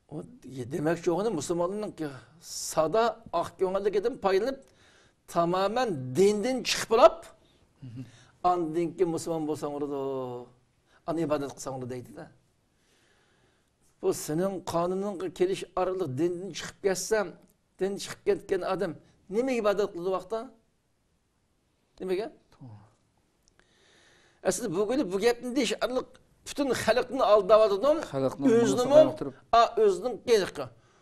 o demek ki onu Müslümanlığın sada ak gönüllü edip paylanıp tamamen dinden çıkıp olup andın ki Müslüman bolsan orada an ibadet kılsan orada deydi de. Bu senin kanunun keliş aralık dinden çıkıp geçsem dinden çıkıp ketken adam neme ibadet kıldı vakta? Demege? Aslında bugün bu gepni deyiş aralık bütün halkını aldavadıdım. Özünün gelikki.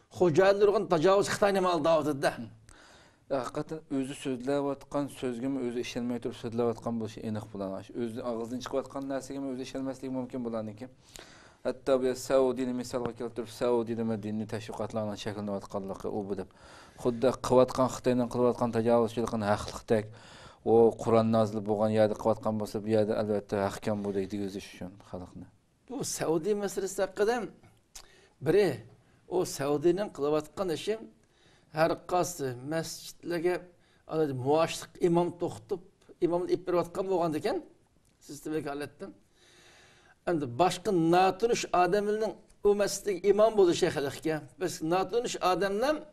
Hocalarının tacavuz Xitay'nı aldavadı da. Hakikaten özü sözleyatkan sözgemi özü işlenmeye turib sözleyatkan bu şey enik bulan. Özü ağızdan çıkıvatkan narsegemi özü işlenmeslik mümkün bulan ki. Hatta bir Saudi'ni misalga keltirib Saudi'de medeni teşviqatlarning şekillenayotganligi u bu deb. Xuddi qilayotgan Xitoyning qilayotgan tajovuzchiligini haqliqdek o Kur'an nazlı boğan yerde kıvatkan bolsa bu yerde elbette ahkam bu deydi gözü şun xalqni. Bu Saudi meselesi hakkında biri o Saudi'nin kılatkan işi her kası mescitlerge muaşlık imam toxtup imamını ip bervatkan boğan deken siz vekalettin. Endi başka natunuş adamının o mescidde imam bolu şeyhlikke. Biz natunuş adamlar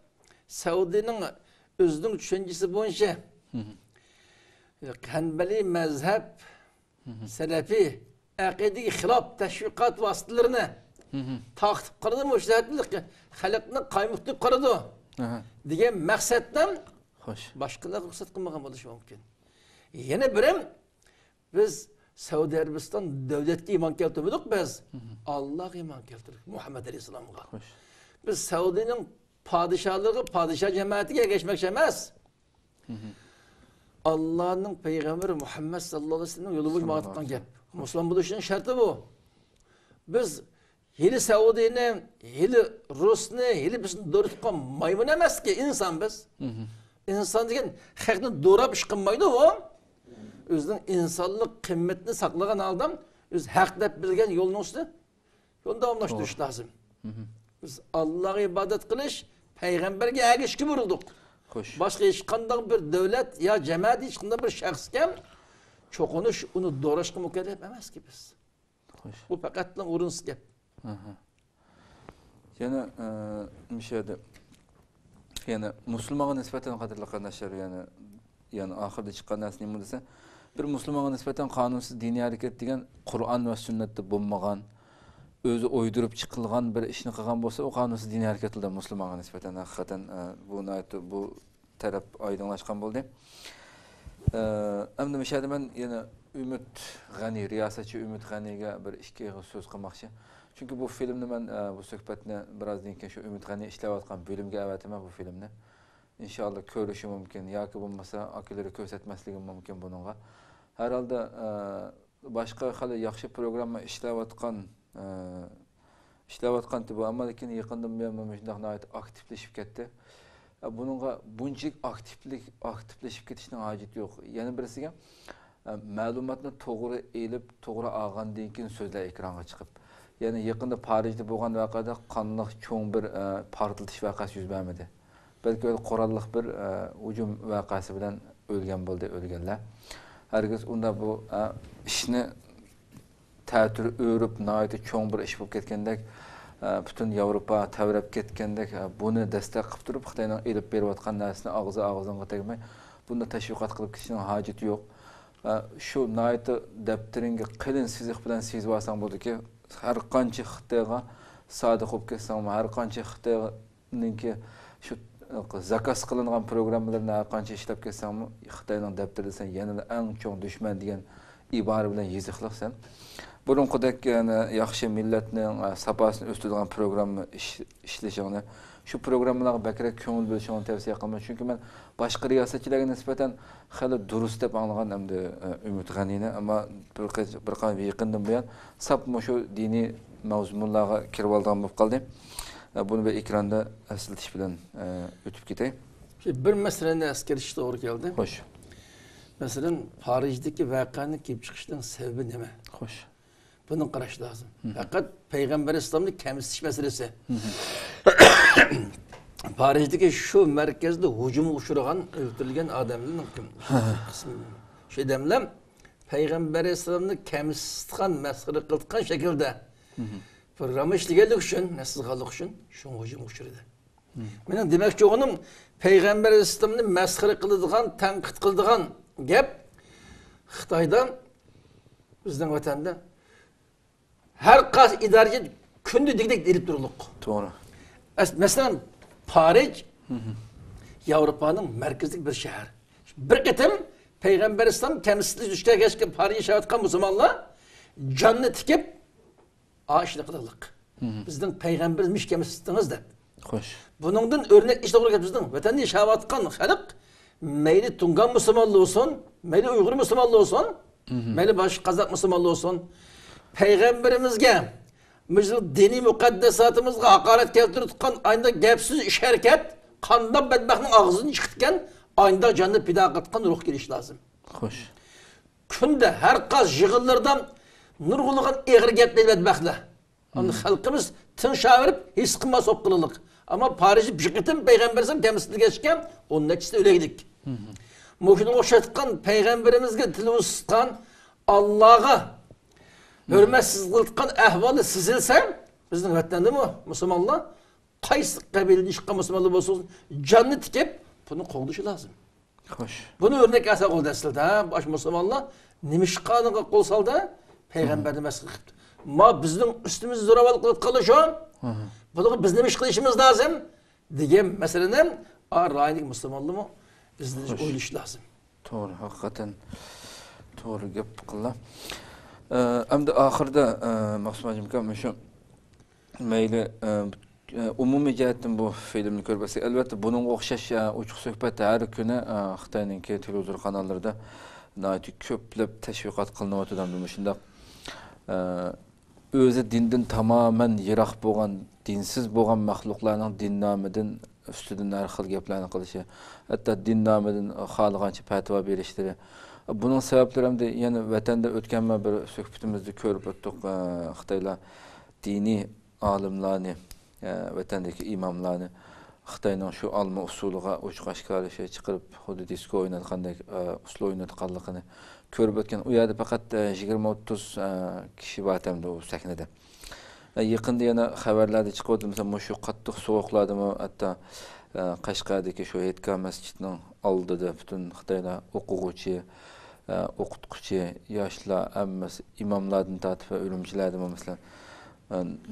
Saudi'nin özünün düşüncesi boyunca Hanbeli mezhep, Selefi, akidi hilaf, teşvikat vasıtalarını takip kırdı mı? Halkını kaymıktıp kırdı. Diye maksatten başkalar ruhsat kılmagan buluş mümkün. Yine birim biz Saudi Arabistan devletki iman keltirmedik biz. Allah iman keltirdik. Muhammed Aleyhisselam'a. Biz Saudi'nin padişahlığı, padişah cemaatine geçmek emez. Allah'ın peygamberi Muhammed sallallahu aleyhi ve sellem yolu boyunca mağdurdan gel. Müslüman buluşunun şartı bu. Biz hili Saudi'ni, hili Rus'ni, hili bizim doğru tutkan maymun emez ki insan biz. İnsan degen hakni doğrap iş kılmaydı o. Özünün insanlık kıymetini saklayan adam, öz hak dep bilgen yolun üstü, yolunu davamlaştırış lazım. Biz Allah'a ibadet kılış, peygamberge erişki vurulduk. Başka hiç kandan bir devlet ya cemaat hiç kandan bir şahsken çokunuş onu doğraşkı mükellef emez ki biz. Bu fakat urunsuz gep. Yani müşahede yani Müslümana nispeten kadarlı kardeşler yani ahirde çıkan nasıl dese bir musulmonga nisbatan qonunsiz diniy harakat degan Qur'on va sunnatda bo'lmagan, o'zi o'ydirib chiqilgan bir ishni qilgan bo'lsa, u qonunsiz diniy harakatlar musulmonga nisbatan haqiqatan bu taraf oydinlashgan bo'ldi. Endi mishada men yana Ümit G'ani, riyosatchi Ümit G'aniga bir ikki so'z qilmoqchi. Chunki bu filmni men bu suhbatni birozdan keyin shu Ümit G'ani ishlayotgan bo'limga avataman bu filmni. İnşallah ko'rishi mumkin yoki bo'lmasa akilari ko'rsatmasligi mumkin buningga. Har holda boshqa hali yaxshi programma ishlayotgan bu, ammo lekin yaqindan buyon shunday aktivlashib ketdi. Buningga bunchalik aktivlashib ketishning hojati yo'q. Yana birisiga ma'lumotni to'g'ri elib, to'g'ri olgandan keyin so'zlar ekranga chiqib. Ya'ni yaqinda Parijda bo'lgan voqeada qonliq cho'ng bir portlatish voqeasi yuz bermadi. Belki öyle korallık bir hücum vakası bilen ölgenler. Herkes onda bu işini tətir örüp, naiti çoğun bir iş bulup ketkendek, bütün Avrupa təvrəb ketkendek, bunu destek qıp durup, Xitay'dan elip berip atkan nəsini ağzından qıtayqmay, bunda təşviqat qılıp kişinin haceti yok. Şu naiti dəptiringe qilin sizik bilen siz varsan buldu ki, her qancha Xitay'a sadık olup ketsen, her qancha Xitay'nın ki, şu zakaz qilingan programmalarni qancha ishlab ketsam, Xitoyning daftarida sen yana eng cho'ng dushman degan ibora bilan yeziqliqsan. Burunqidek yana yaxshi millatning sapasini o'stiradigan programma ishlashingni, shu programmalarga bakrak ko'ngil bo'lishingni tavsiya qilaman. Chunki men boshqa riyosatchilarga nisbatan hali durust deb anglagan hamda Ümit G'anini, ammo bir qancha yaqindan buyon sap shu diniy mavzularga kirib olgan bo'lib qoldim. Bunu bir ekranda esnetiş bilen ötüp gideyim. Bir meseleni asker işi doğru geldi. Hoş. Mesela Paris'teki vakanın kelip çıkışının sebebi ne? Hoş. Bunun qarash lazım. Fakat Peygamber İslam'ın kemsitiş meselesi. Paris'teki şu merkezde hücumu uçurgan, öldürülgen adamların kısmı. Şey demlem, Peygamber İslam'ın kemsitgan, mesgiri kıltkan şekilde programı işleyelik için, nesil kalık için, şu hücum uçurdu. Benim demek ki onun Peygamber İslam'ın mesgiri kıldıgan, tenkit kıldıgan gep, Xitay'dan, bizden vatanda, her kas idareci kündü dikdik delip duruluk. Doğru. Mesela Paris, Avrupa'nın merkezlik bir şehir. Bir ketim Peygamber İslam kendisi düştüğü geçken Paris'i şahitkan Müslümanlar canını tikip ağaçlı kılılık. Bizden Peygamberimiz kendisiniz de. Hoş. Bunun örnek işte olarak bizden vatandaşı şahitkan halk meyli Tungan Müslümanlı olsun, meyli Uygur Müslümanlı olsun, meyli baş Kazak Müslümanlı olsun. Peygamberimizge, bizim dini mukaddesatımızga hakaret keltirip tutkan aynı gepsiz iş hareket, kandan bedbahtın ağzını çıkırken aynı canını pida kıtkan ruh geliş lazım. Hoş. Künde her kaz yığıllardan nurguluğun eğri gepleri bedbahtla. Onun halkımız tın şavirip his kılma sokkululuk. Ama Paris'i bişikletin Peygamberimizin temsilini geçken onun neticesinde öyle gidik. Muşunu okşatkan Peygamberimizge dili ısıtkan Allah'a hürmetsiz kıldıkkan ehvalı sizilse, bizden vatanda mı Müslümanlar, kaysı kabilini çıkan Müslümanlar olsun, canını tikip bunu kovduşu lazım. Hoş. Bunu örnek asa kol desildi, baş Müslümanlar, nimiş kanıga kol saldı, Peygamber'de mesgil kıptı. Ma bizden üstümüzü zoravalık kılıp kalı şu an, bunu biz nimiş kılışımız lazım, diyen meseleden, raynik Müslümanlı mı, bizden oyluş lazım. Doğru, hakikaten doğru gep kılla. Hem de ahırda Maksumacım kam şu meyli umumi cihetten bu filmni görmesi elbette bunun okşaş uçuk söhbeti her günü Xitay'nınki televizyon kanallarda nayeti köplep teşvikat kılınıp oturan bir şunda özü dinden tamamen yirak boğan, dinsiz boğan mahluklarının dinnameden üstüden her xil geplerini kılışı hatta dinnameden xalıqança patva berişleri. Bunun sebepleri hem de yani vatanda ötkenme bir söhbetimizde körüp öttük Xitayla dini alimlarını, vatandaki imamlarını Xitay'nın şu alma usuluğa uçuk aşkarı şey çıkarıp hudu disko oynatqandek usul oynatqanlığını körüp ötken. O yerde fakat 20-30 kişi vatamda o sahnede. Yakında yana haberlerde çıkıyordu mesela şu qattiq soğuklarda mı hatta Qashqardagi şu Etka mescidinin aldığı bütün Xitayla okuğucu o'qituvchi, yoshlar, hammasi imomlardan tortib va o'limchilardan masalan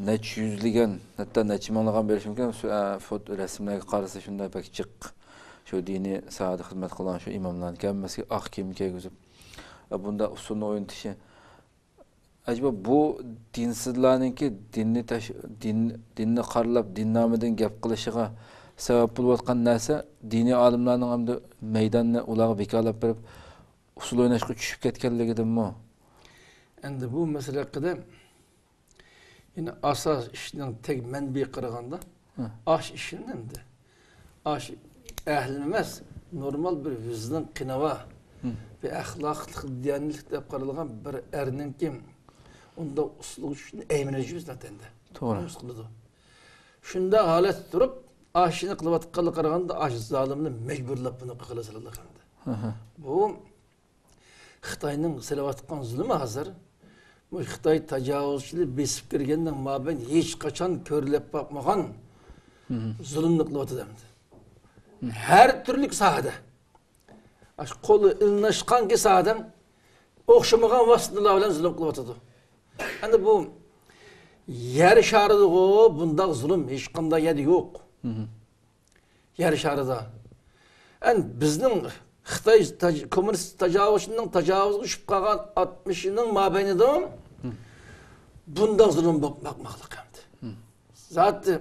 necha yuzlagan, hatto necha minglagan berish mumkin. Foto rasmlarga qarasa shunday pek jiq shu diniy sohada xizmat qilgan shu imomlarning hammasiga oq kiyim kiygizib bunda usulni o'ynatishi. Acaba bu dinsizlarningki dinni qarlab, din nomidan gap qilishiga sabab bo'layotgan narsa diniy olimlarning hamda maydonni ularga bekorlab berib usul o'ynashga tushib ketganligidanmi? Endi bu masala haqida yine asas işinin tek menbi qaraganda aş işinin endi. Aş ehli emas, normal bir vicdan qinava ve ahlaklık, diyanetlik deb qaralgan bir erning kim onda usulü üçün eğmeneci zaten de. Doğru. Şunda halet durup aşını kılıvatkalı qaraganda aş zalimini mecburlap bunu qılasalar endi. Bu Xitayning silavatgan zulmü hazır. Bu Xitay tajavuzçılığı besip kirgenden maben hiç kaçan körlep bakmagan zulümlük kılıvatı demdi. Her türlük sahada. Aş kolu ilnaşkan ki sahadan okşamagan vasıtalar bilen zulüm kılıvatıdı. Yani bu yer şarıdı o bunda zulüm hiç kanda yedi yok. Yer şarıda. Yani bizning Xitay komünist tajavuzçının tajavuzga uçup kalgan 60'ının mabeynidir. Bunda zulüm bakmaklık hamdi. Zaten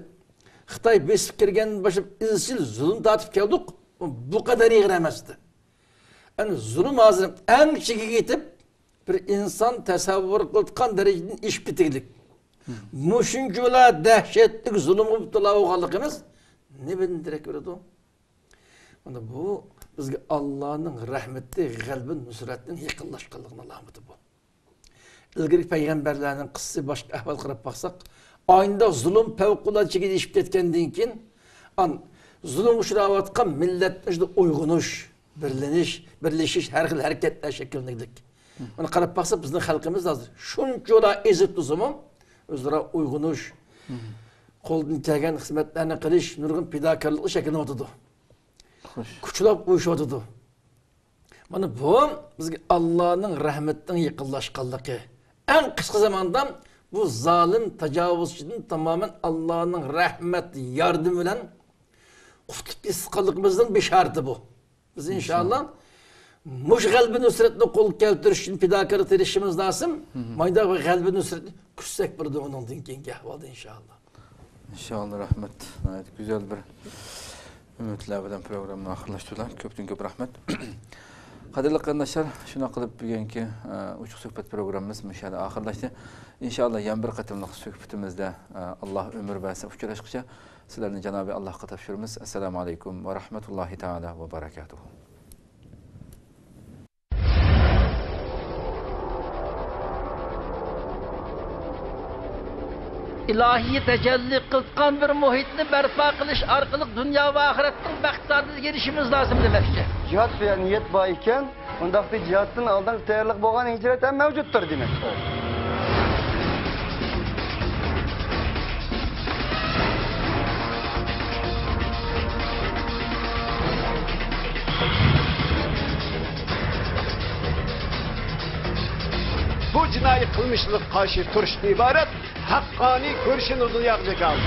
Xitay besip kirgen başıp izçil zulüm tatıp geldik. Bu kadar iğremezdi. Yani zulüm hazır en çeki gitip bir insan tasavvur kıldıkan dereceden iş bitirdik. Muşuncular dehşetlik zulümü müptela oğallıkımız ne bedin direkt öyle o? Bu bizge Allah'ın rahmeti, kalbin, nusretinin yakınlaşkanlığına alameti bu. İlgiri peygamberlerinin kıssası başka ahval kırıp baksak, aynı zulüm fevkulat çekide işip etkendiğin için, zulüm uçuravatkan milletmişde uygunuş, birleşiş, her xil hareketler şekillendik. Onu qarab baksak bizning halkımız hazır. Şunçola ezip tuzumun, özlere uygunuş, koldan kelgen hizmetlerini qilish, nurg'un fidokorlik şeklini otudu. Kuchulab qo'yishyotidi. Mana bu bizga Allohning rahmatining yaqinlashganligi. Eng qisqa zamonda bu zalim tajovuzchidan tamoman Allohning rahmat yordami bilan qutulib ketganligimizning beshorati bu. Biz inshaalloh mush g'albi nusratni qo'l keltirish uchun fidokorlik qilishimiz lozim. Mayda va g'albi nusratni kutsak bir o'ndan keyingi ahvolda inshaalloh. İnşallah rahmet. Evet, güzel bir ümitler bilen programını ahırlaştırdılar. Köpten köp rahmet. Kadirli kardeşler, şuna qilib bugungi uçuq suhbat programımız müşahede ahırlaştı. İnşallah yan bir qatımlıq suhbatimizde Allah ömür verse uçurashqacha sizlarni Cenab-ı Allah'a topshiramiz. Assalamu alaykum ve rahmetullahi taala ve barakatuhu. İlahi tecelli kılkan bir muhitni berpa kılış arkalık dünya ve ahiretin bahtlarına gelişimiz lazım demekçe. Cihat veya niyet var iken, ondaki cihatın aldan tayyorlik bo'lgan hicret hem mevcuttur demek. Bu cinayi kılmışlık karşı turuştu ibaret hakkani görüşünü duyaklı kaldı.